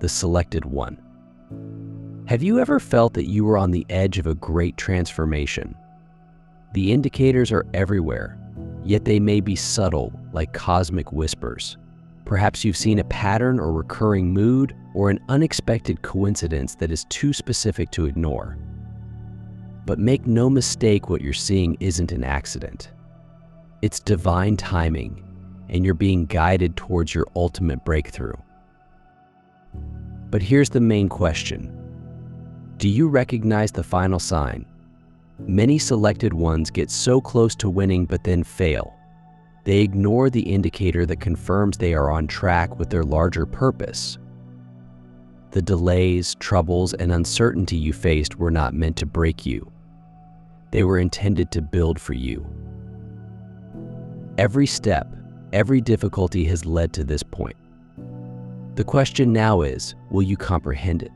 the selected one. Have you ever felt that you were on the edge of a great transformation? The indicators are everywhere, yet they may be subtle, like cosmic whispers. Perhaps you've seen a pattern or recurring mood or an unexpected coincidence that is too specific to ignore. But make no mistake, what you're seeing isn't an accident. It's divine timing, and you're being guided towards your ultimate breakthrough. But here's the main question. Do you recognize the final sign? Many selected ones get so close to winning but then fail. They ignore the indicator that confirms they are on track with their larger purpose. The delays, troubles, and uncertainty you faced were not meant to break you. They were intended to build for you. Every step, every difficulty has led to this point. The question now is, will you comprehend it?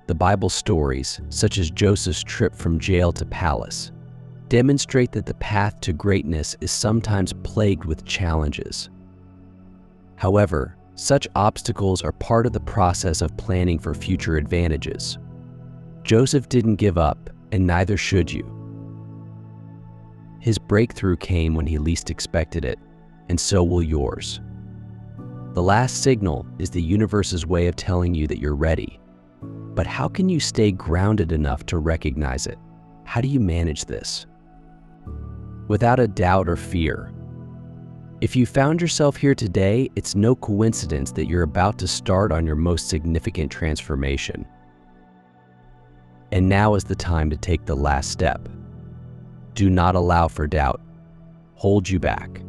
The Bible stories, such as Joseph's trip from jail to palace, demonstrate that the path to greatness is sometimes plagued with challenges. However, such obstacles are part of the process of planning for future advantages. Joseph didn't give up, and neither should you. His breakthrough came when he least expected it, and so will yours. The last signal is the universe's way of telling you that you're ready. But how can you stay grounded enough to recognize it? How do you manage this? Without a doubt or fear. If you found yourself here today, it's no coincidence that you're about to start on your most significant transformation. And now is the time to take the last step. Do not allow for doubt. Hold you back.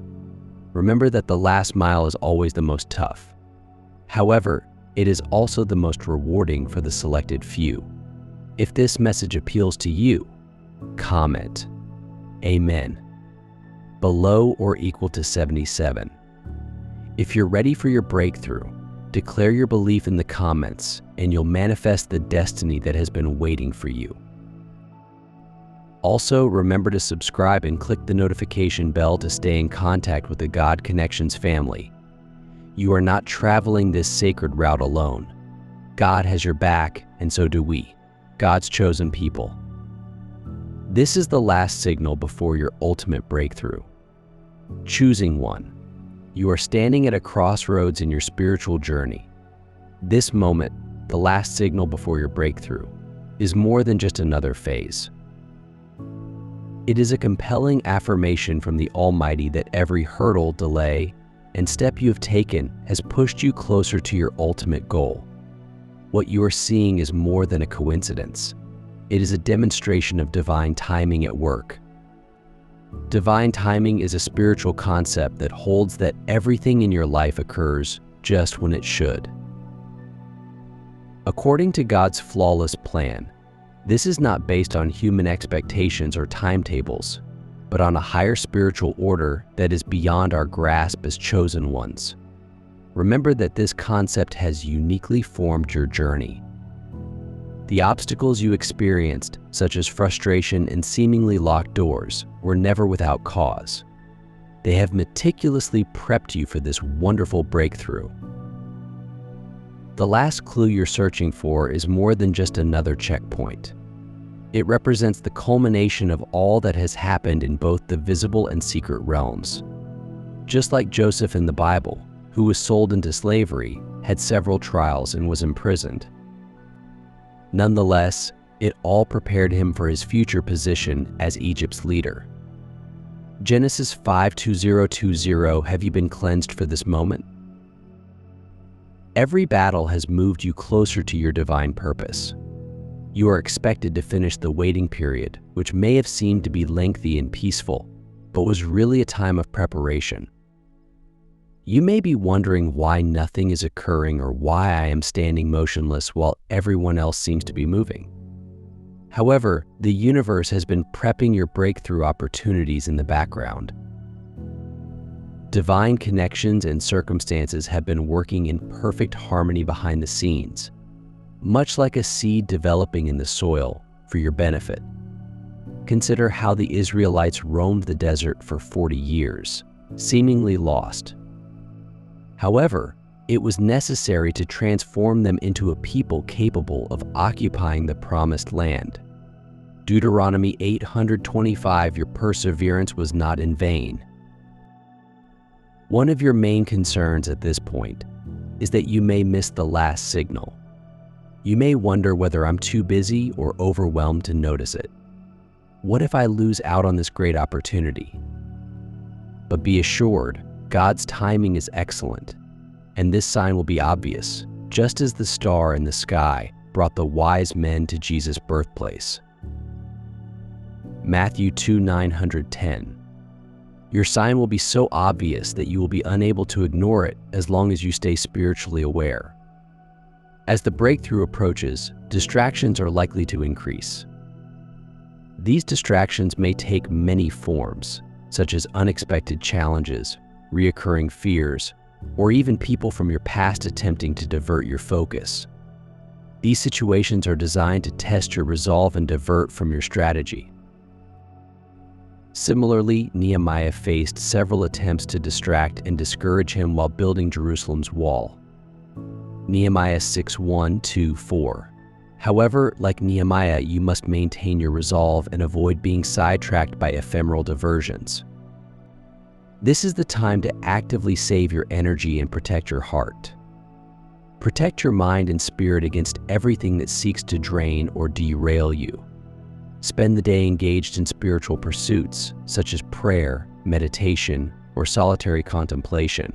Remember that the last mile is always the most tough. However, it is also the most rewarding for the selected few. If this message appeals to you, comment Amen below or equal to 77. If you're ready for your breakthrough, declare your belief in the comments and you'll manifest the destiny that has been waiting for you. Also, remember to subscribe and click the notification bell to stay in contact with the God Connections family. You are not traveling this sacred route alone. God has your back, and so do we, God's chosen people. This is the last signal before your ultimate breakthrough. Choosing one. You are standing at a crossroads in your spiritual journey. This moment, the last signal before your breakthrough, is more than just another phase. It is a compelling affirmation from the Almighty that every hurdle, delay, and step you have taken has pushed you closer to your ultimate goal. What you are seeing is more than a coincidence. It is a demonstration of divine timing at work. Divine timing is a spiritual concept that holds that everything in your life occurs just when it should. According to God's flawless plan, this is not based on human expectations or timetables, but on a higher spiritual order that is beyond our grasp as chosen ones. Remember that this concept has uniquely formed your journey. The obstacles you experienced, such as frustration and seemingly locked doors, were never without cause. They have meticulously prepped you for this wonderful breakthrough. The last clue you're searching for is more than just another checkpoint. It represents the culmination of all that has happened in both the visible and secret realms. Just like Joseph in the Bible, who was sold into slavery, had several trials, and was imprisoned. Nonetheless, it all prepared him for his future position as Egypt's leader. Genesis 5:2020. Have you been cleansed for this moment? Every battle has moved you closer to your divine purpose. You are expected to finish the waiting period, which may have seemed to be lengthy and peaceful, but was really a time of preparation. You may be wondering why nothing is occurring or why I am standing motionless while everyone else seems to be moving. However, the universe has been prepping your breakthrough opportunities in the background. Divine connections and circumstances have been working in perfect harmony behind the scenes, much like a seed developing in the soil for your benefit. Consider how the Israelites roamed the desert for 40 years, seemingly lost. However, It was necessary to transform them into a people capable of occupying the promised land. Deuteronomy 8:25, your perseverance was not in vain. One of your main concerns at this point is that you may miss the last signal. You may wonder whether I'm too busy or overwhelmed to notice it. What if I lose out on this great opportunity? But be assured, God's timing is excellent, and this sign will be obvious, just as the star in the sky brought the wise men to Jesus' birthplace. Matthew 2:910. Your sign will be so obvious that you will be unable to ignore it as long as you stay spiritually aware. As the breakthrough approaches, distractions are likely to increase. These distractions may take many forms, such as unexpected challenges, reoccurring fears, or even people from your past attempting to divert your focus. These situations are designed to test your resolve and divert from your strategy. Similarly, Nehemiah faced several attempts to distract and discourage him while building Jerusalem's wall. Nehemiah 6:1-4. However, like Nehemiah, you must maintain your resolve and avoid being sidetracked by ephemeral diversions. This is the time to actively save your energy and protect your heart. Protect your mind and spirit against everything that seeks to drain or derail you. Spend the day engaged in spiritual pursuits, such as prayer, meditation, or solitary contemplation.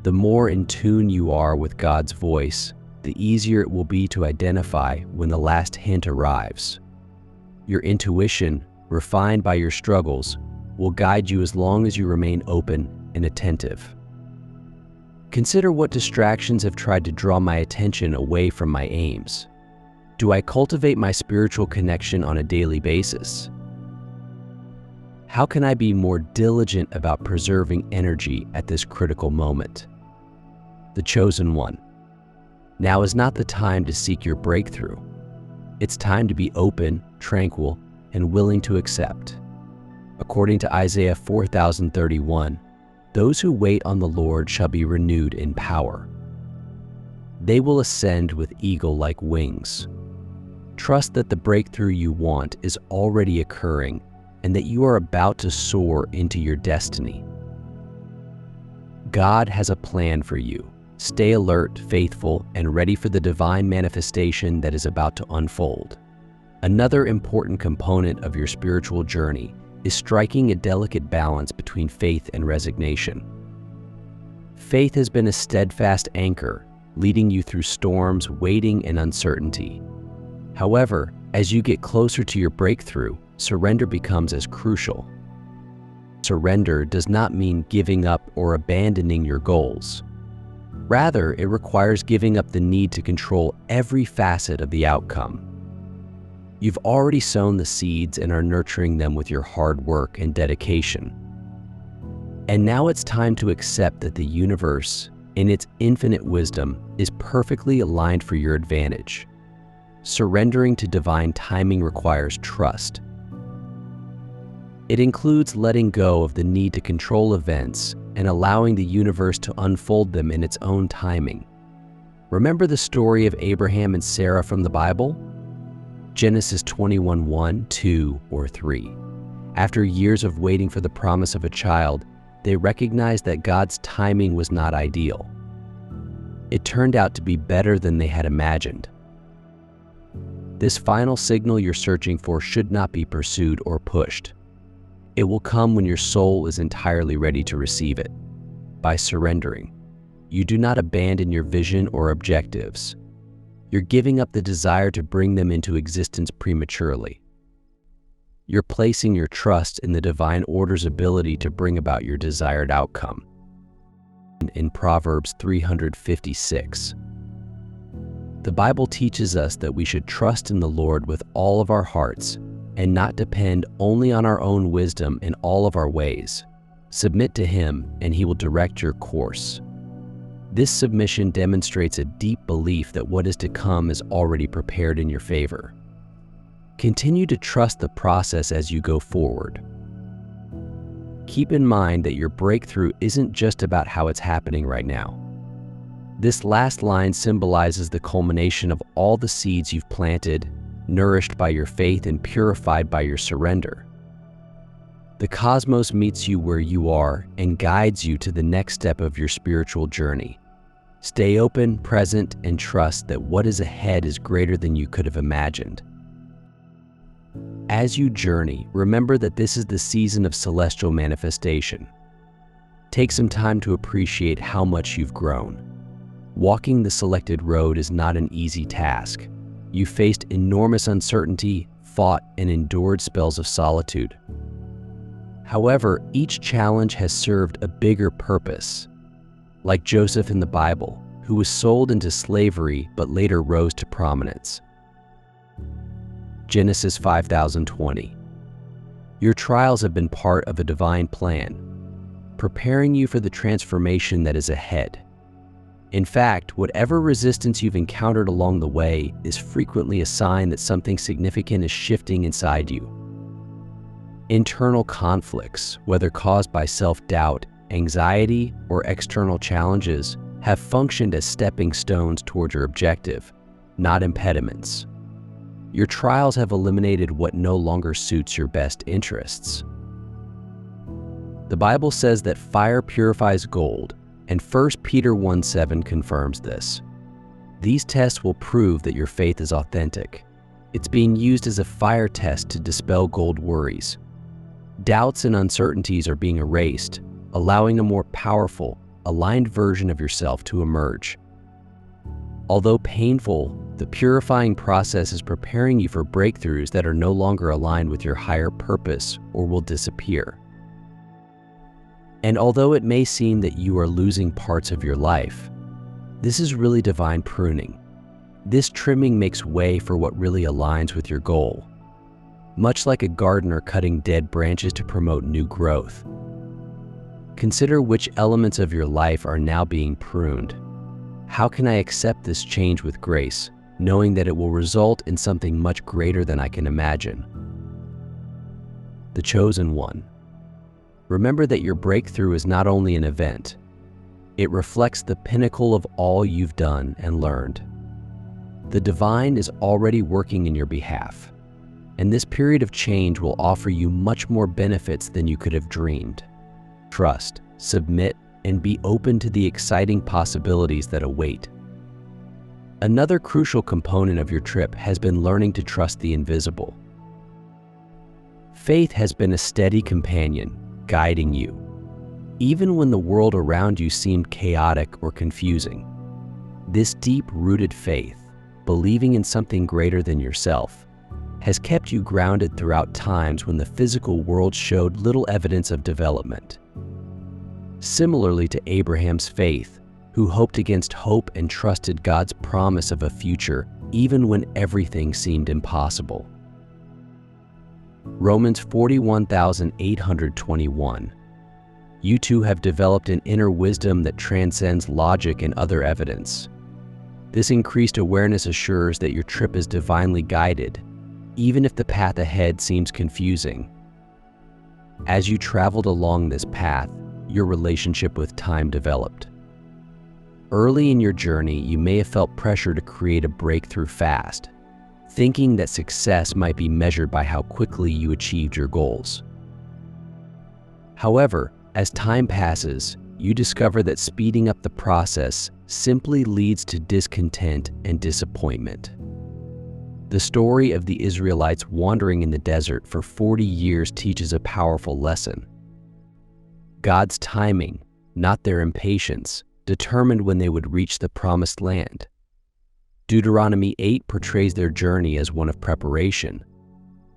The more in tune you are with God's voice, the easier it will be to identify when the last hint arrives. Your intuition, refined by your struggles, will guide you as long as you remain open and attentive. Consider what distractions have tried to draw my attention away from my aims. Do I cultivate my spiritual connection on a daily basis? How can I be more diligent about preserving energy at this critical moment? The chosen one. Now is not the time to seek your breakthrough. It's time to be open, tranquil, and willing to accept. According to Isaiah 4031, those who wait on the Lord shall be renewed in power. They will ascend with eagle-like wings. Trust that the breakthrough you want is already occurring and that you are about to soar into your destiny. God has a plan for you. Stay alert, faithful, and ready for the divine manifestation that is about to unfold. Another important component of your spiritual journey is striking a delicate balance between faith and resignation. Faith has been a steadfast anchor, leading you through storms, waiting, and uncertainty. However, as you get closer to your breakthrough, surrender becomes as crucial. Surrender does not mean giving up or abandoning your goals. Rather, it requires giving up the need to control every facet of the outcome. You've already sown the seeds and are nurturing them with your hard work and dedication. And now it's time to accept that the universe, in its infinite wisdom, is perfectly aligned for your advantage. Surrendering to divine timing requires trust. It includes letting go of the need to control events and allowing the universe to unfold them in its own timing. Remember the story of Abraham and Sarah from the Bible? Genesis 21:1, 2, or 3. After years of waiting for the promise of a child, they recognized that God's timing was not ideal. It turned out to be better than they had imagined. This final signal you're searching for should not be pursued or pushed. It will come when your soul is entirely ready to receive it. By surrendering, you do not abandon your vision or objectives. You're giving up the desire to bring them into existence prematurely. You're placing your trust in the divine order's ability to bring about your desired outcome. In Proverbs 356, the Bible teaches us that we should trust in the Lord with all of our hearts and not depend only on our own wisdom in all of our ways. Submit to Him and He will direct your course. This submission demonstrates a deep belief that what is to come is already prepared in your favor. Continue to trust the process as you go forward. keep in mind that your breakthrough isn't just about how it's happening right now. This last line symbolizes the culmination of all the seeds you've planted, nourished by your faith and purified by your surrender. The cosmos meets you where you are and guides you to the next step of your spiritual journey. Stay open, present, and trust that what is ahead is greater than you could have imagined. As you journey, remember that this is the season of celestial manifestation. Take some time to appreciate how much you've grown. Walking the selected road is not an easy task. You faced enormous uncertainty, fought and endured spells of solitude. However, each challenge has served a bigger purpose. Like Joseph in the Bible, who was sold into slavery but later rose to prominence. Genesis 5:20. Your trials have been part of a divine plan, preparing you for the transformation that is ahead. In fact, whatever resistance you've encountered along the way is frequently a sign that something significant is shifting inside you. Internal conflicts, whether caused by self-doubt, anxiety, or external challenges, have functioned as stepping stones toward your objective, not impediments. Your trials have eliminated what no longer suits your best interests. The Bible says that fire purifies gold, and 1 Peter 1:7 confirms this. These tests will prove that your faith is authentic. It's being used as a fire test to dispel gold worries. Doubts and uncertainties are being erased, allowing a more powerful, aligned version of yourself to emerge. Although painful, the purifying process is preparing you for breakthroughs that are no longer aligned with your higher purpose or will disappear. And although it may seem that you are losing parts of your life, this is really divine pruning. This trimming makes way for what really aligns with your goal, much like a gardener cutting dead branches to promote new growth. Consider which elements of your life are now being pruned. How can I accept this change with grace, knowing that it will result in something much greater than I can imagine? The chosen one. Remember that your breakthrough is not only an event, it reflects the pinnacle of all you've done and learned. The divine is already working in your behalf, and this period of change will offer you much more benefits than you could have dreamed. Trust, submit, and be open to the exciting possibilities that await. Another crucial component of your trip has been learning to trust the invisible. Faith has been a steady companion, guiding you, even when the world around you seemed chaotic or confusing. This deep-rooted faith, believing in something greater than yourself, has kept you grounded throughout times when the physical world showed little evidence of development. Similarly to Abraham's faith, who hoped against hope and trusted God's promise of a future even when everything seemed impossible. Romans 41,821. You too have developed an inner wisdom that transcends logic and other evidence. This increased awareness assures that your trip is divinely guided, even if the path ahead seems confusing. As you traveled along this path, your relationship with time developed. Early in your journey, you may have felt pressure to create a breakthrough fast, thinking that success might be measured by how quickly you achieved your goals. However, as time passes, you discover that speeding up the process simply leads to discontent and disappointment. The story of the Israelites wandering in the desert for 40 years teaches a powerful lesson. God's timing, not their impatience, determined when they would reach the promised land. Deuteronomy 8 portrays their journey as one of preparation.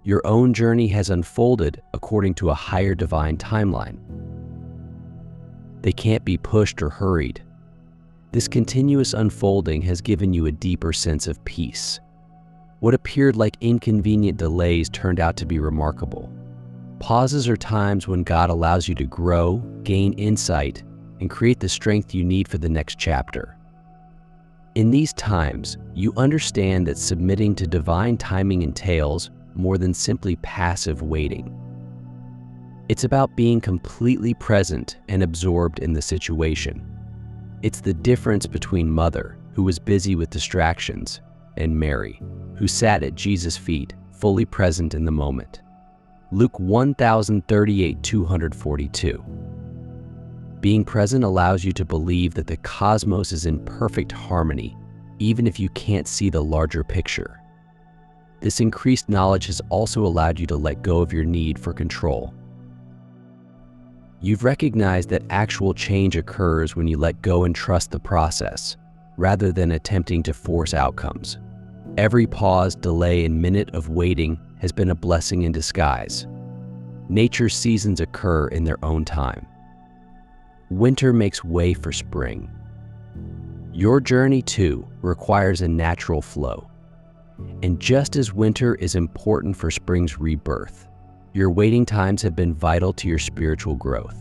Your own journey has unfolded according to a higher divine timeline. They can't be pushed or hurried. This continuous unfolding has given you a deeper sense of peace. What appeared like inconvenient delays turned out to be remarkable. Pauses are times when God allows you to grow, gain insight, and create the strength you need for the next chapter. In these times, you understand that submitting to divine timing entails more than simply passive waiting. It's about being completely present and absorbed in the situation. It's the difference between Mother, who was busy with distractions, and Mary, who sat at Jesus' feet, fully present in the moment. Luke 1038:242. Being present allows you to believe that the cosmos is in perfect harmony, even if you can't see the larger picture. This increased knowledge has also allowed you to let go of your need for control. You've recognized that actual change occurs when you let go and trust the process, rather than attempting to force outcomes. Every pause, delay, and minute of waiting has been a blessing in disguise. Nature's seasons occur in their own time. Winter makes way for spring. Your journey, too, requires a natural flow. And just as winter is important for spring's rebirth, your waiting times have been vital to your spiritual growth.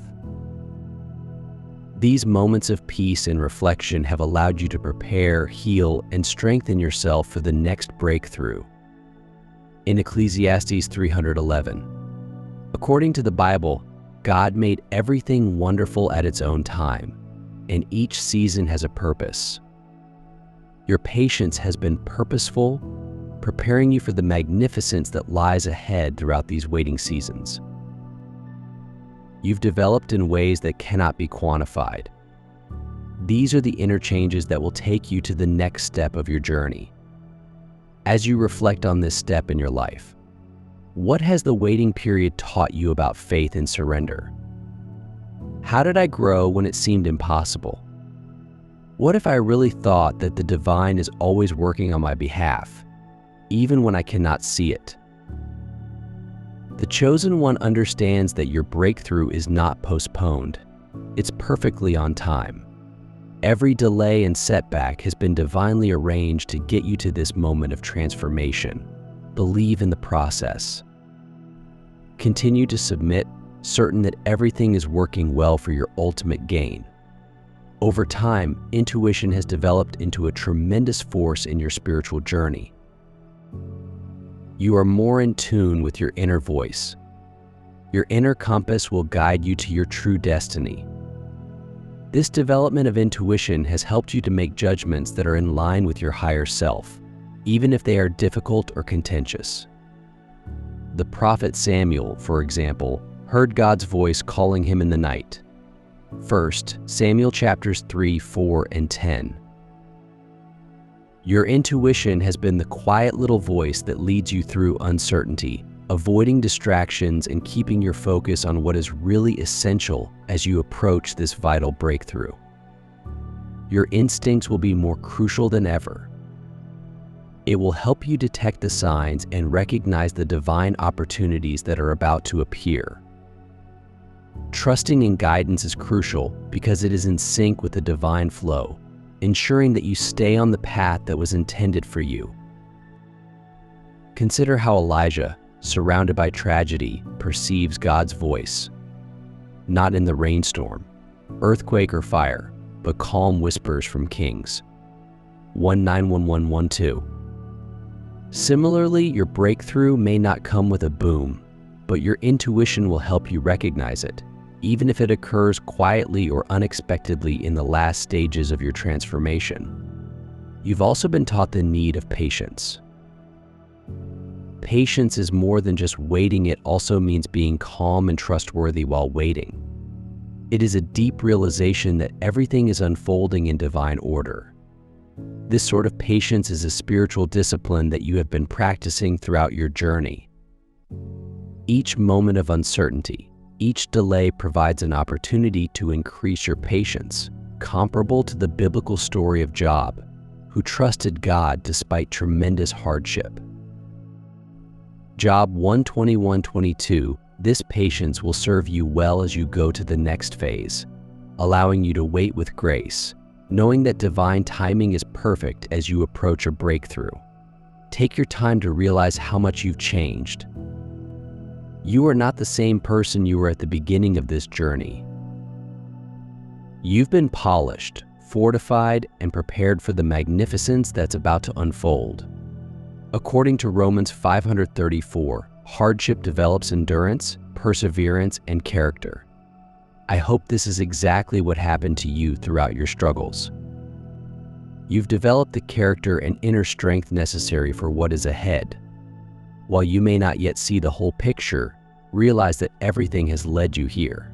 These moments of peace and reflection have allowed you to prepare, heal, and strengthen yourself for the next breakthrough. In Ecclesiastes 3:11, according to the Bible, God made everything wonderful at its own time, and each season has a purpose. Your patience has been purposeful, preparing you for the magnificence that lies ahead throughout these waiting seasons. You've developed in ways that cannot be quantified. These are the interchanges that will take you to the next step of your journey. As you reflect on this step in your life, what has the waiting period taught you about faith and surrender? How did I grow when it seemed impossible? What if I really thought that the divine is always working on my behalf, even when I cannot see it? The chosen one understands that your breakthrough is not postponed. It's perfectly on time. Every delay and setback has been divinely arranged to get you to this moment of transformation. Believe in the process. Continue to submit, certain that everything is working well for your ultimate gain. Over time, intuition has developed into a tremendous force in your spiritual journey. You are more in tune with your inner voice. Your inner compass will guide you to your true destiny. This development of intuition has helped you to make judgments that are in line with your higher self, even if they are difficult or contentious. The prophet Samuel, for example, heard God's voice calling him in the night. 1 Samuel chapters 3, 4, and 10. Your intuition has been the quiet little voice that leads you through uncertainty, avoiding distractions and keeping your focus on what is really essential as you approach this vital breakthrough. Your instincts will be more crucial than ever. It will help you detect the signs and recognize the divine opportunities that are about to appear. Trusting in guidance is crucial because it is in sync with the divine flow, ensuring that you stay on the path that was intended for you. Consider how Elijah, surrounded by tragedy, perceives God's voice. Not in the rainstorm, earthquake, or fire, but calm whispers from Kings. 1:9-11-12. Similarly, your breakthrough may not come with a boom, but your intuition will help you recognize it, even if it occurs quietly or unexpectedly in the last stages of your transformation. You've also been taught the need of patience. Patience is more than just waiting, it also means being calm and trustworthy while waiting. It is a deep realization that everything is unfolding in divine order. This sort of patience is a spiritual discipline that you have been practicing throughout your journey. Each moment of uncertainty, each delay provides an opportunity to increase your patience, comparable to the biblical story of Job, who trusted God despite tremendous hardship. Job 1:21-22, this patience will serve you well as you go to the next phase, allowing you to wait with grace, knowing that divine timing is perfect as you approach a breakthrough. Take your time to realize how much you've changed. You are not the same person you were at the beginning of this journey. You've been polished, fortified, and prepared for the magnificence that's about to unfold. According to Romans 5:34, hardship develops endurance, perseverance, and character. I hope this is exactly what happened to you throughout your struggles. You've developed the character and inner strength necessary for what is ahead. While you may not yet see the whole picture, realize that everything has led you here.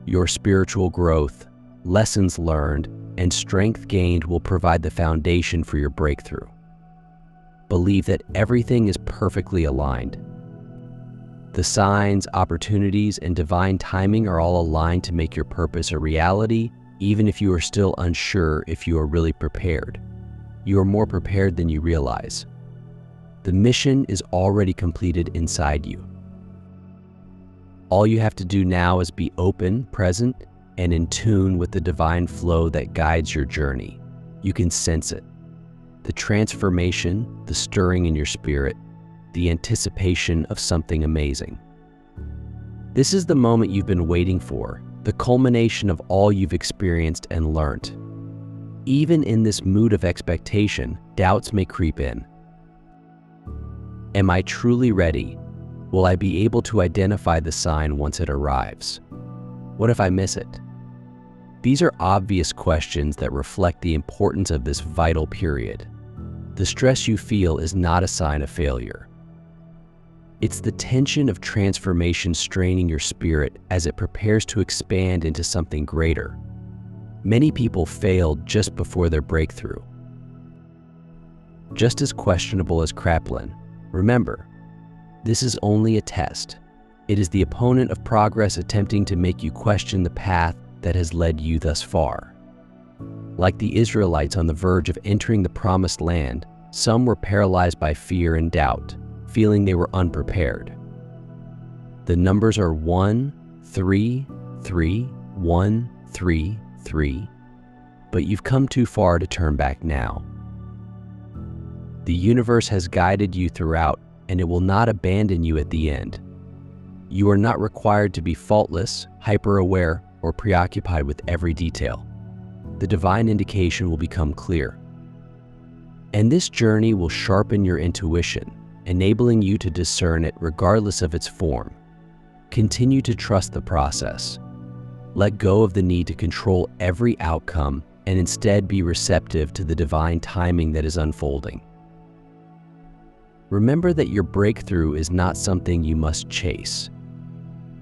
Your spiritual growth, lessons learned, and strength gained will provide the foundation for your breakthrough. Believe that everything is perfectly aligned. The signs, opportunities, and divine timing are all aligned to make your purpose a reality, even if you are still unsure if you are really prepared. You are more prepared than you realize. The mission is already completed inside you. All you have to do now is be open, present, and in tune with the divine flow that guides your journey. You can sense it. The transformation, the stirring in your spirit, the anticipation of something amazing. This is the moment you've been waiting for, the culmination of all you've experienced and learned. Even in this mood of expectation, doubts may creep in. Am I truly ready? Will I be able to identify the sign once it arrives? What if I miss it? These are obvious questions that reflect the importance of this vital period. The stress you feel is not a sign of failure. It's the tension of transformation straining your spirit as it prepares to expand into something greater. Many people failed just before their breakthrough. Just as questionable as Kraplin, remember, this is only a test. It is the opponent of progress attempting to make you question the path that has led you thus far. Like the Israelites on the verge of entering the promised land, some were paralyzed by fear and doubt, feeling they were unprepared. The numbers are 1, 3, 3, 1, 3, 3, but you've come too far to turn back now. The universe has guided you throughout, and it will not abandon you at the end. You are not required to be faultless, hyper-aware, or preoccupied with every detail. The divine indication will become clear. And this journey will sharpen your intuition, enabling you to discern it regardless of its form. Continue to trust the process. Let go of the need to control every outcome and instead be receptive to the divine timing that is unfolding. Remember that your breakthrough is not something you must chase.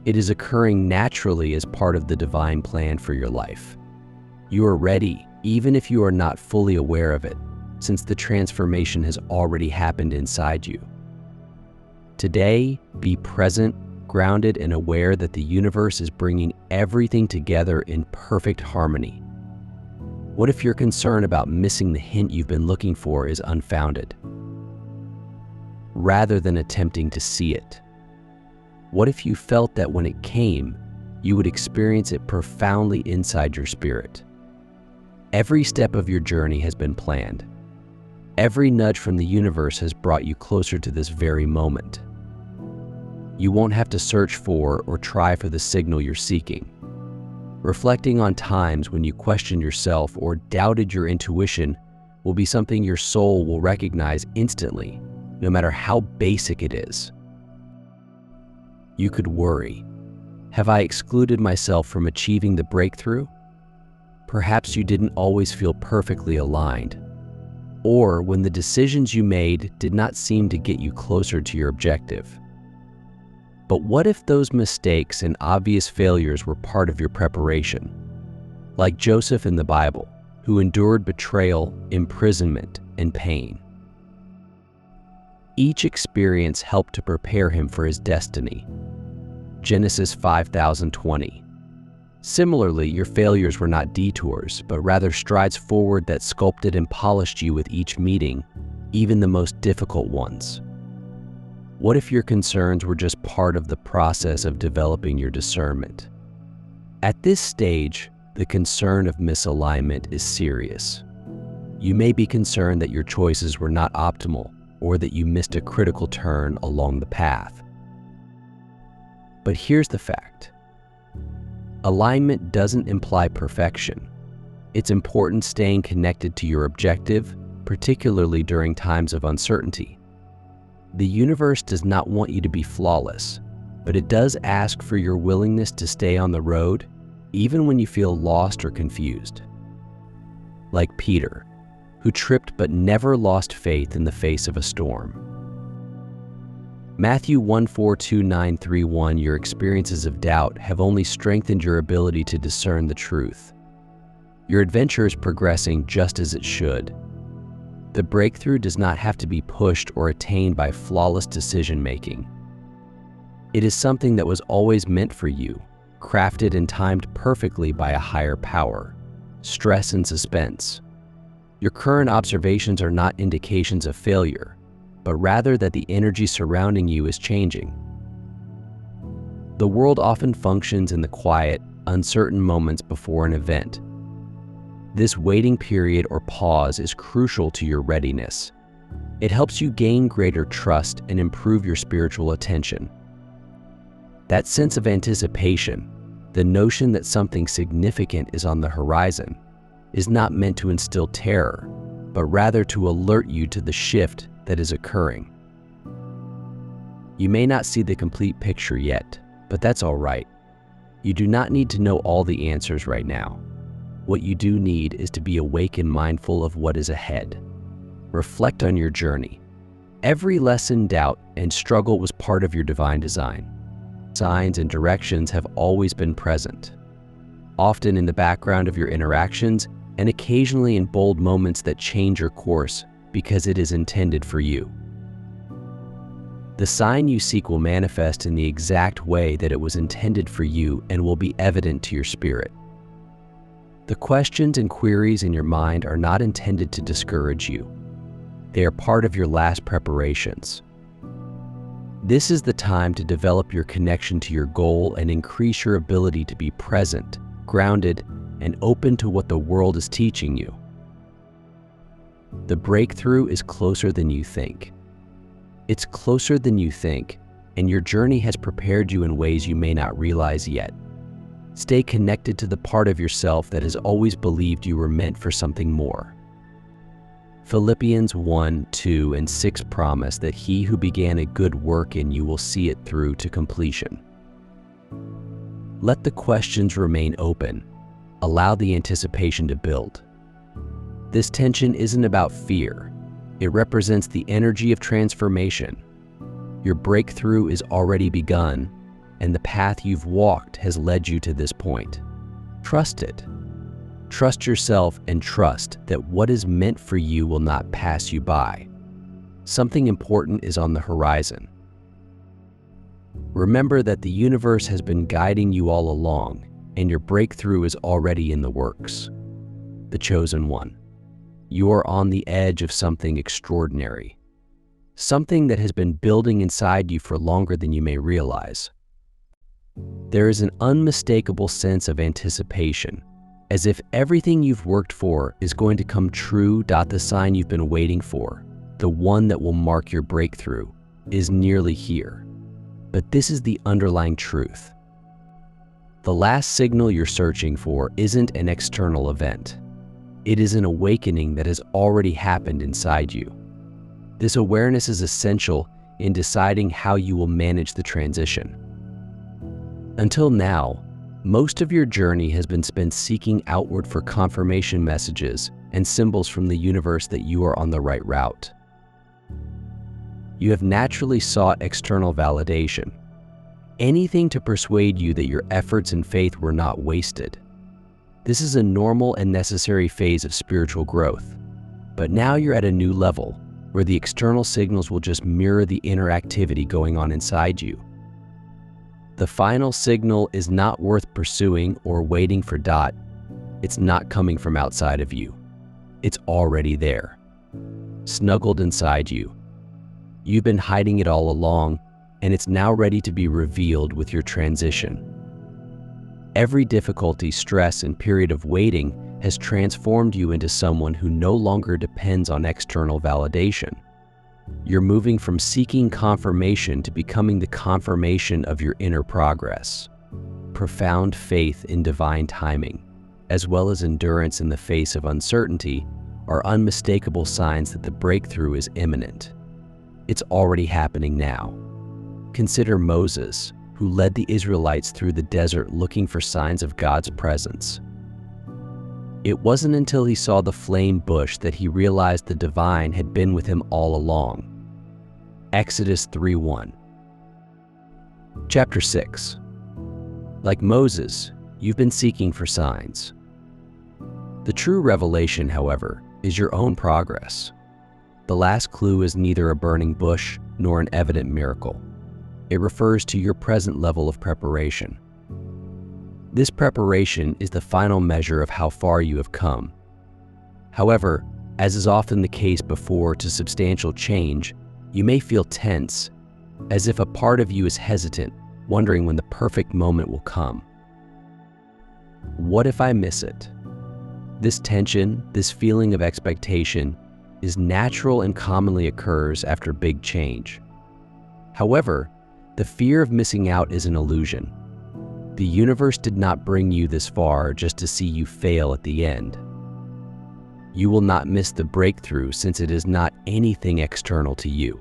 It is occurring naturally as part of the divine plan for your life. You are ready, even if you are not fully aware of it, since the transformation has already happened inside you. Today, be present, grounded, and aware that the universe is bringing everything together in perfect harmony. What if your concern about missing the hint you've been looking for is unfounded? Rather than attempting to see it, what if you felt that when it came, you would experience it profoundly inside your spirit? Every step of your journey has been planned. Every nudge from the universe has brought you closer to this very moment. You won't have to search for or try for the signal you're seeking. Reflecting on times when you questioned yourself or doubted your intuition will be something your soul will recognize instantly, no matter how basic it is. You could worry, have I excluded myself from achieving the breakthrough? Perhaps you didn't always feel perfectly aligned, or when the decisions you made did not seem to get you closer to your objective. But what if those mistakes and obvious failures were part of your preparation? Like Joseph in the Bible, who endured betrayal, imprisonment, and pain. Each experience helped to prepare him for his destiny. Genesis 5:20. Similarly, your failures were not detours, but rather strides forward that sculpted and polished you with each meeting, even the most difficult ones. What if your concerns were just part of the process of developing your discernment? At this stage, the concern of misalignment is serious. You may be concerned that your choices were not optimal, or that you missed a critical turn along the path. But here's the fact. Alignment doesn't imply perfection. It's important staying connected to your objective, particularly during times of uncertainty. The universe does not want you to be flawless. but it does ask for your willingness to stay on the road, even when you feel lost or confused. Like Peter, who tripped but never lost faith in the face of a storm. Matthew 1:4-9:3:1 Your experiences of doubt have only strengthened your ability to discern the truth. Your adventure is progressing just as it should. The breakthrough does not have to be pushed or attained by flawless decision-making. It is something that was always meant for you, crafted and timed perfectly by a higher power. Stress and suspense. Your current observations are not indications of failure, but rather that the energy surrounding you is changing. The world often functions in the quiet, uncertain moments before an event. This waiting period or pause is crucial to your readiness. It helps you gain greater trust and improve your spiritual attention. That sense of anticipation, the notion that something significant is on the horizon, is not meant to instill terror, but rather to alert you to the shift that is occurring. You may not see the complete picture yet, but that's all right. You do not need to know all the answers right now. What you do need is to be awake and mindful of what is ahead. Reflect on your journey. Every lesson, doubt, and struggle was part of your divine design. Signs and directions have always been present, often in the background of your interactions and occasionally in bold moments that change your course because it is intended for you. The sign you seek will manifest in the exact way that it was intended for you and will be evident to your spirit. The questions and queries in your mind are not intended to discourage you. They are part of your last preparations. This is the time to develop your connection to your goal and increase your ability to be present, grounded, and open to what the world is teaching you. The breakthrough is closer than you think. It's closer than you think, and your journey has prepared you in ways you may not realize yet. Stay connected to the part of yourself that has always believed you were meant for something more. Philippians 1:2-6 promise that he who began a good work in you will see it through to completion. Let the questions remain open. Allow the anticipation to build. This tension isn't about fear. It represents the energy of transformation. Your breakthrough is already begun, and the path you've walked has led you to this point. Trust it. Trust yourself and trust that what is meant for you will not pass you by. Something important is on the horizon. Remember that the universe has been guiding you all along, and your breakthrough is already in the works. The chosen one. You are on the edge of something extraordinary. Something that has been building inside you for longer than you may realize. There is an unmistakable sense of anticipation, as if everything you've worked for is going to come true. The sign you've been waiting for, the one that will mark your breakthrough, is nearly here. But this is the underlying truth. The last signal you're searching for isn't an external event. It is an awakening that has already happened inside you. This awareness is essential in deciding how you will manage the transition. Until now, most of your journey has been spent seeking outward for confirmation messages and symbols from the universe that you are on the right route. You have naturally sought external validation, anything to persuade you that your efforts and faith were not wasted. This is a normal and necessary phase of spiritual growth, but now you're at a new level where the external signals will just mirror the inner activity going on inside you. The final signal is not worth pursuing or waiting for. It's not coming from outside of you. It's already there, snuggled inside you. You've been hiding it all along, and it's now ready to be revealed with your transition. Every difficulty, stress, and period of waiting has transformed you into someone who no longer depends on external validation. You're moving from seeking confirmation to becoming the confirmation of your inner progress. Profound faith in divine timing, as well as endurance in the face of uncertainty, are unmistakable signs that the breakthrough is imminent. It's already happening now. Consider Moses, who led the Israelites through the desert looking for signs of God's presence. It wasn't until he saw the flame bush that he realized the divine had been with him all along. Exodus 3:1. Chapter 6. Like Moses, you've been seeking for signs. The true revelation, however, is your own progress. The last clue is neither a burning bush nor an evident miracle. It refers to your present level of preparation. This preparation is the final measure of how far you have come. However, as is often the case before to substantial change, you may feel tense, as if a part of you is hesitant, wondering when the perfect moment will come. What if I miss it? This tension, this feeling of expectation, is natural and commonly occurs after big change. However, the fear of missing out is an illusion. The universe did not bring you this far just to see you fail at the end. You will not miss the breakthrough since it is not anything external to you.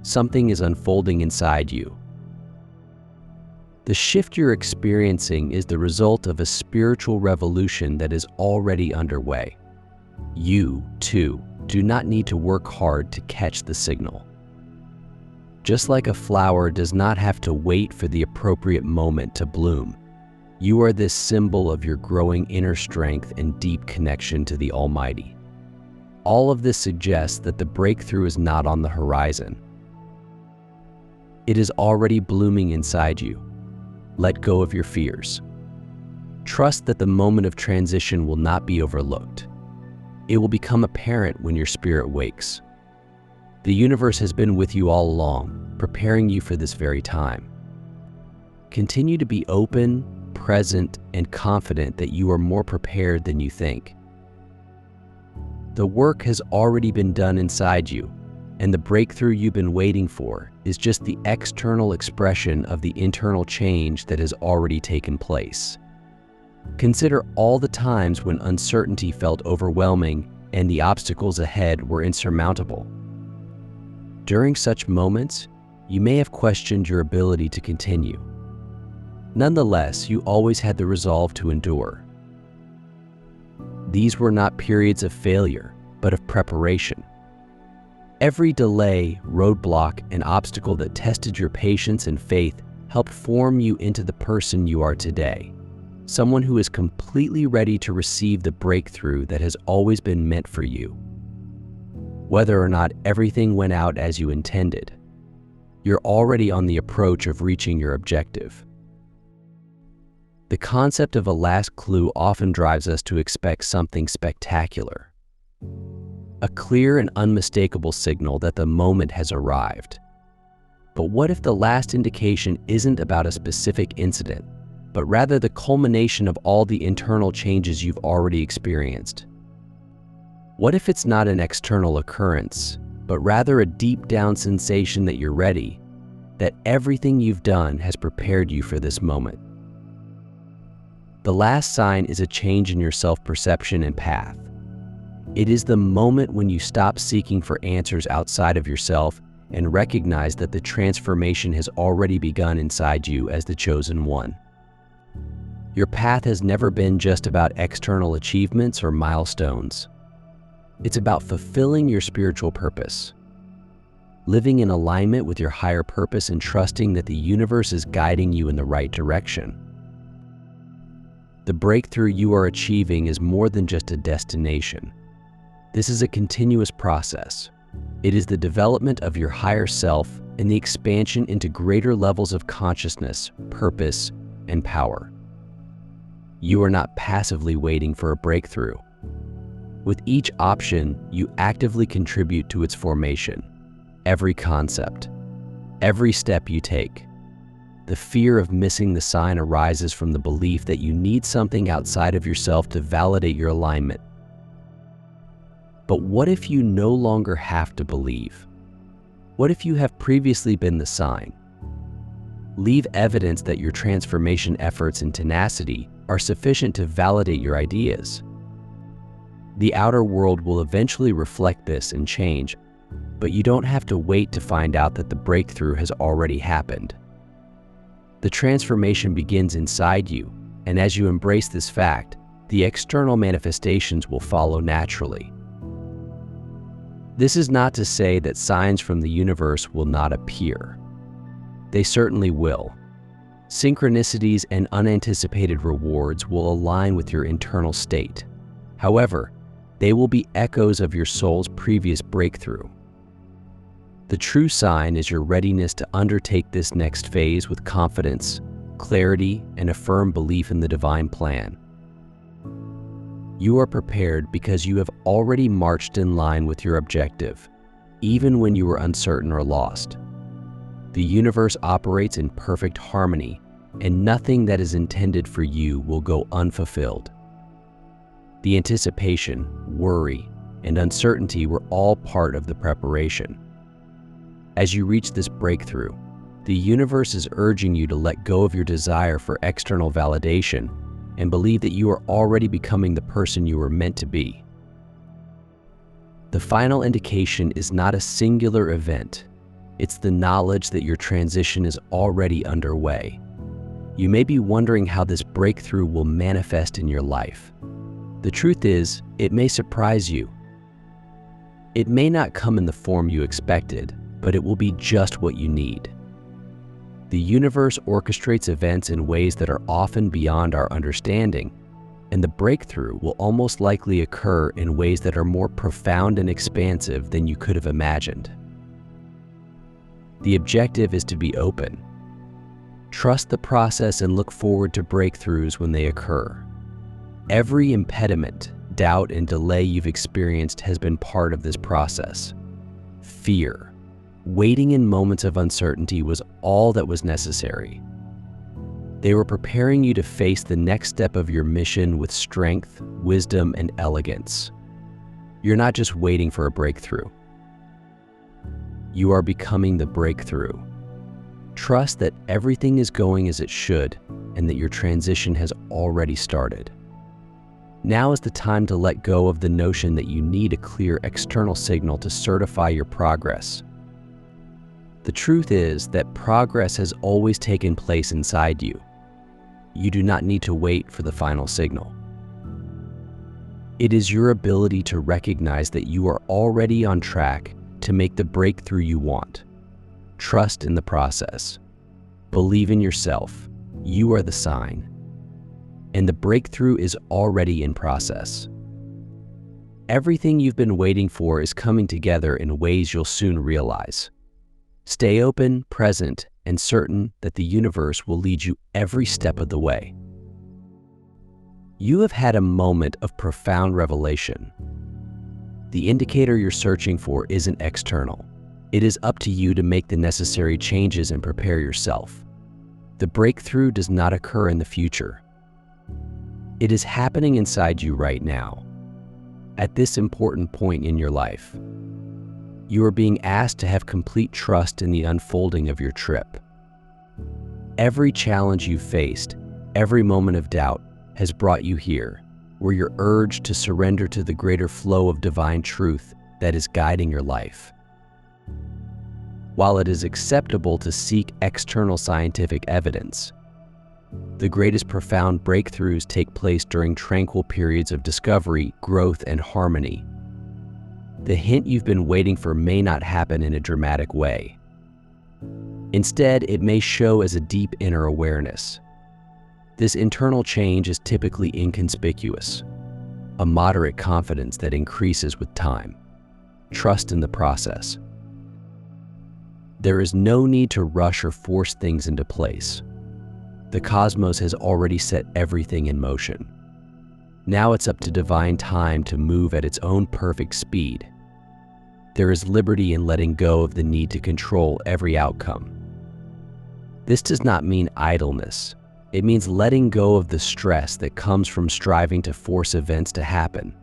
Something is unfolding inside you. The shift you're experiencing is the result of a spiritual revolution that is already underway. You, too, do not need to work hard to catch the signal. Just like a flower does not have to wait for the appropriate moment to bloom, you are this symbol of your growing inner strength and deep connection to the Almighty. All of this suggests that the breakthrough is not on the horizon. It is already blooming inside you. Let go of your fears. Trust that the moment of transition will not be overlooked. It will become apparent when your spirit wakes. The universe has been with you all along, preparing you for this very time. Continue to be open, present, and confident that you are more prepared than you think. The work has already been done inside you, and the breakthrough you've been waiting for is just the external expression of the internal change that has already taken place. Consider all the times when uncertainty felt overwhelming and the obstacles ahead were insurmountable. During such moments, you may have questioned your ability to continue. Nonetheless, you always had the resolve to endure. These were not periods of failure, but of preparation. Every delay, roadblock, and obstacle that tested your patience and faith helped form you into the person you are today, someone who is completely ready to receive the breakthrough that has always been meant for you. Whether or not everything went out as you intended, you're already on the approach of reaching your objective. The concept of a last clue often drives us to expect something spectacular, a clear and unmistakable signal that the moment has arrived. But what if the last indication isn't about a specific incident, but rather the culmination of all the internal changes you've already experienced? What if it's not an external occurrence, but rather a deep down sensation that you're ready, that everything you've done has prepared you for this moment? The last sign is a change in your self-perception and path. It is the moment when you stop seeking for answers outside of yourself and recognize that the transformation has already begun inside you as the chosen one. Your path has never been just about external achievements or milestones. It's about fulfilling your spiritual purpose, living in alignment with your higher purpose and trusting that the universe is guiding you in the right direction. The breakthrough you are achieving is more than just a destination. This is a continuous process. It is the development of your higher self and the expansion into greater levels of consciousness, purpose, and power. You are not passively waiting for a breakthrough. With each option, you actively contribute to its formation. Every concept, every step you take. The fear of missing the sign arises from the belief that you need something outside of yourself to validate your alignment. But what if you no longer have to believe? What if you have previously been the sign? Leave evidence that your transformation efforts and tenacity are sufficient to validate your ideas. The outer world will eventually reflect this and change, but you don't have to wait to find out that the breakthrough has already happened. The transformation begins inside you, and as you embrace this fact, the external manifestations will follow naturally. This is not to say that signs from the universe will not appear. They certainly will. Synchronicities and unanticipated rewards will align with your internal state. However, they will be echoes of your soul's previous breakthrough. The true sign is your readiness to undertake this next phase with confidence, clarity, and a firm belief in the divine plan. You are prepared because you have already marched in line with your objective, even when you were uncertain or lost. The universe operates in perfect harmony, and nothing that is intended for you will go unfulfilled. The anticipation, worry, and uncertainty were all part of the preparation. As you reach this breakthrough, the universe is urging you to let go of your desire for external validation and believe that you are already becoming the person you were meant to be. The final indication is not a singular event. It's the knowledge that your transition is already underway. You may be wondering how this breakthrough will manifest in your life. The truth is, it may surprise you. It may not come in the form you expected, but it will be just what you need. The universe orchestrates events in ways that are often beyond our understanding, and the breakthrough will almost likely occur in ways that are more profound and expansive than you could have imagined. The objective is to be open. Trust the process and look forward to breakthroughs when they occur. Every impediment, doubt, and delay you've experienced has been part of this process. Fear, waiting in moments of uncertainty was all that was necessary. They were preparing you to face the next step of your mission with strength, wisdom, and elegance. You're not just waiting for a breakthrough. You are becoming the breakthrough. Trust that everything is going as it should and that your transition has already started. Now is the time to let go of the notion that you need a clear external signal to certify your progress. The truth is that progress has always taken place inside you. You do not need to wait for the final signal. It is your ability to recognize that you are already on track to make the breakthrough you want. Trust in the process. Believe in yourself. You are the sign. And the breakthrough is already in process. Everything you've been waiting for is coming together in ways you'll soon realize. Stay open, present, and certain that the universe will lead you every step of the way. You have had a moment of profound revelation. The indicator you're searching for isn't external. It is up to you to make the necessary changes and prepare yourself. The breakthrough does not occur in the future. It is happening inside you right now, at this important point in your life. You are being asked to have complete trust in the unfolding of your trip. Every challenge you've faced, every moment of doubt, has brought you here, where you're urged to surrender to the greater flow of divine truth that is guiding your life. While it is acceptable to seek external scientific evidence, the greatest profound breakthroughs take place during tranquil periods of discovery, growth, and harmony. The hint you've been waiting for may not happen in a dramatic way. Instead, it may show as a deep inner awareness. This internal change is typically inconspicuous, a moderate confidence that increases with time. Trust in the process. There is no need to rush or force things into place. The cosmos has already set everything in motion. Now it's up to divine time to move at its own perfect speed. There is liberty in letting go of the need to control every outcome. This does not mean idleness. It means letting go of the stress that comes from striving to force events to happen.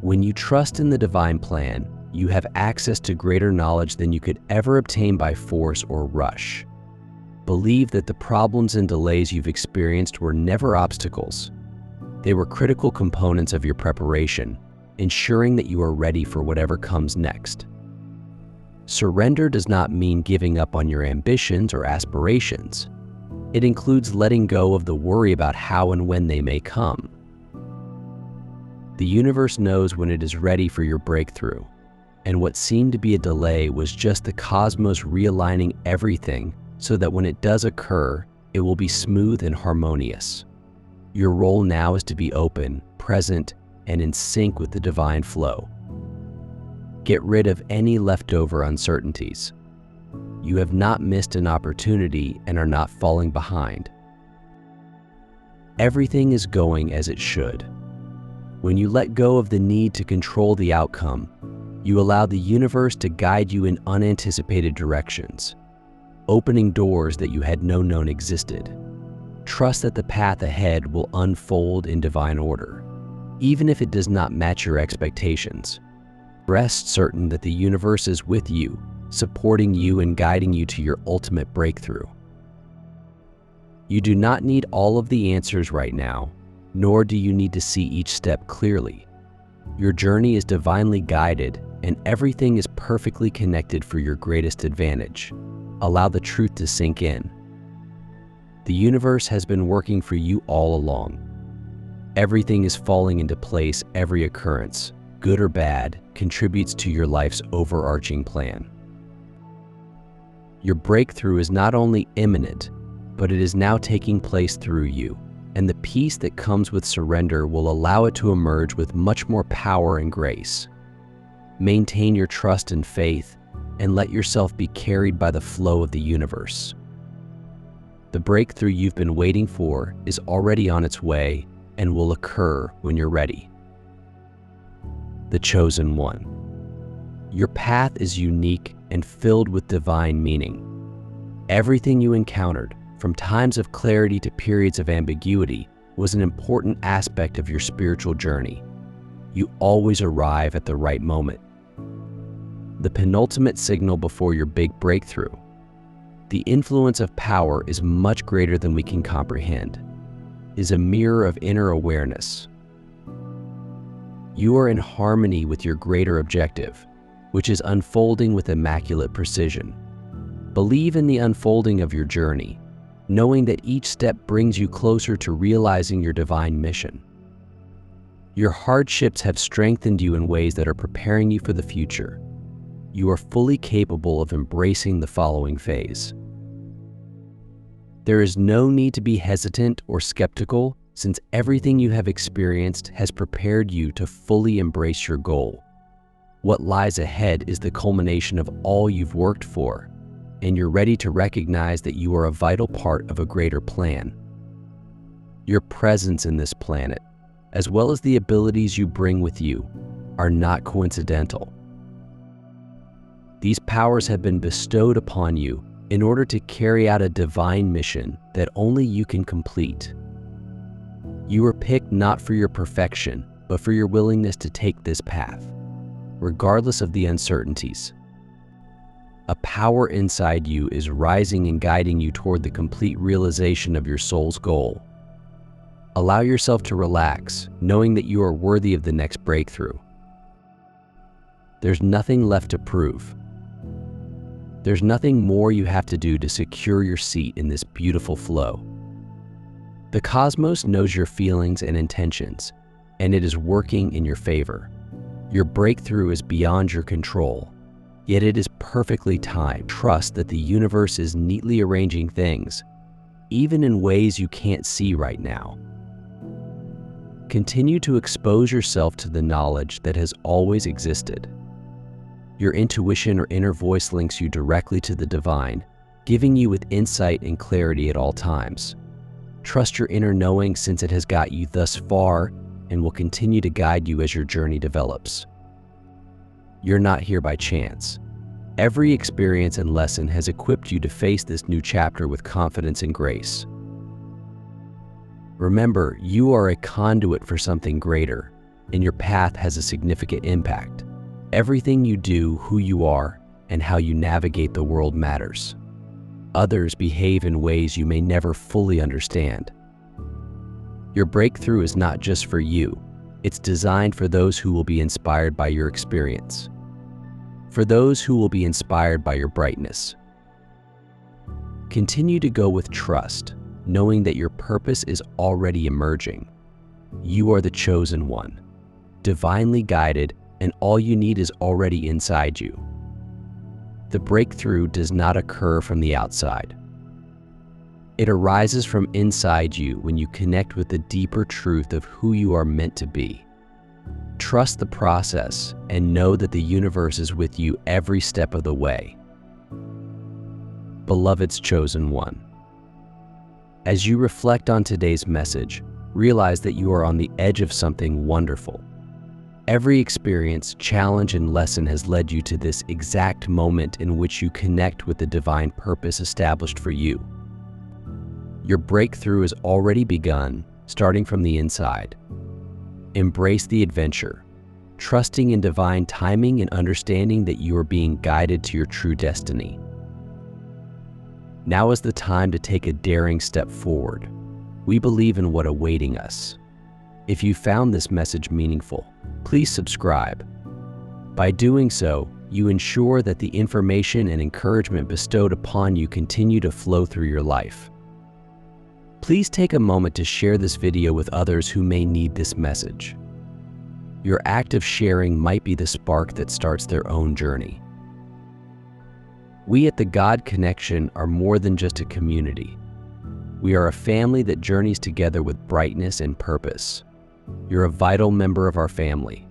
When you trust in the divine plan, you have access to greater knowledge than you could ever obtain by force or rush. Believe that the problems and delays you've experienced were never obstacles. They were critical components of your preparation, ensuring that you are ready for whatever comes next. Surrender does not mean giving up on your ambitions or aspirations. It includes letting go of the worry about how and when they may come. The universe knows when it is ready for your breakthrough, and what seemed to be a delay was just the cosmos realigning everything so that when it does occur, it will be smooth and harmonious. Your role now is to be open, present, and in sync with the divine flow. Get rid of any leftover uncertainties. You have not missed an opportunity and are not falling behind. Everything is going as it should. When you let go of the need to control the outcome, you allow the universe to guide you in unanticipated directions, opening doors that you had no known existed. Trust that the path ahead will unfold in divine order, even if it does not match your expectations. Rest certain that the universe is with you, supporting you and guiding you to your ultimate breakthrough. You do not need all of the answers right now, nor do you need to see each step clearly. Your journey is divinely guided, and everything is perfectly connected for your greatest advantage. Allow the truth to sink in. The universe has been working for you all along. Everything is falling into place. Every occurrence, good or bad, contributes to your life's overarching plan. Your breakthrough is not only imminent, but it is now taking place through you, and the peace that comes with surrender will allow it to emerge with much more power and grace. Maintain your trust and faith, and let yourself be carried by the flow of the universe. The breakthrough you've been waiting for is already on its way and will occur when you're ready. The chosen one. Your path is unique and filled with divine meaning. Everything you encountered, from times of clarity to periods of ambiguity, was an important aspect of your spiritual journey. You always arrive at the right moment. The penultimate signal before your big breakthrough. The influence of power is much greater than we can comprehend, is a mirror of inner awareness. You are in harmony with your greater objective, which is unfolding with immaculate precision. Believe in the unfolding of your journey, knowing that each step brings you closer to realizing your divine mission. Your hardships have strengthened you in ways that are preparing you for the future. You are fully capable of embracing the following phase. There is no need to be hesitant or skeptical, since everything you have experienced has prepared you to fully embrace your goal. What lies ahead is the culmination of all you've worked for, and you're ready to recognize that you are a vital part of a greater plan. Your presence in this planet, as well as the abilities you bring with you, are not coincidental. These powers have been bestowed upon you in order to carry out a divine mission that only you can complete. You were picked not for your perfection, but for your willingness to take this path, regardless of the uncertainties. A power inside you is rising and guiding you toward the complete realization of your soul's goal. Allow yourself to relax, knowing that you are worthy of the next breakthrough. There's nothing left to prove. There's nothing more you have to do to secure your seat in this beautiful flow. The cosmos knows your feelings and intentions, and it is working in your favor. Your breakthrough is beyond your control, yet it is perfectly timed. Trust that the universe is neatly arranging things, even in ways you can't see right now. Continue to expose yourself to the knowledge that has always existed. Your intuition or inner voice links you directly to the divine, giving you with insight and clarity at all times. Trust your inner knowing, since it has got you thus far and will continue to guide you as your journey develops. You're not here by chance. Every experience and lesson has equipped you to face this new chapter with confidence and grace. Remember, you are a conduit for something greater, and your path has a significant impact. Everything you do, who you are, and how you navigate the world matters. Others behave in ways you may never fully understand. Your breakthrough is not just for you, it's designed for those who will be inspired by your experience. for those who will be inspired by your brightness. Continue to go with trust, knowing that your purpose is already emerging. You are the chosen one, divinely guided, and all you need is already inside you. The breakthrough does not occur from the outside. It arises from inside you when you connect with the deeper truth of who you are meant to be. Trust the process and know that the universe is with you every step of the way. Beloved's chosen one. As you reflect on today's message, realize that you are on the edge of something wonderful. Every experience, challenge, and lesson has led you to this exact moment in which you connect with the divine purpose established for you. Your breakthrough has already begun, starting from the inside. Embrace the adventure, trusting in divine timing and understanding that you are being guided to your true destiny. Now is the time to take a daring step forward. We believe in what awaiting us. If you found this message meaningful, please subscribe. By doing so, you ensure that the information and encouragement bestowed upon you continue to flow through your life. Please take a moment to share this video with others who may need this message. Your act of sharing might be the spark that starts their own journey. We at the God Connection are more than just a community. We are a family that journeys together with brightness and purpose. You're a vital member of our family.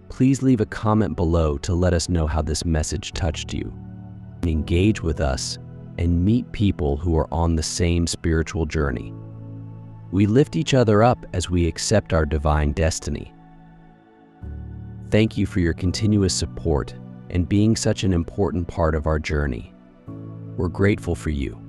Please leave a comment below to let us know how this message touched you. Engage with us and meet people who are on the same spiritual journey. We lift each other up as we accept our divine destiny. Thank you for your continuous support and being such an important part of our journey. We're grateful for you.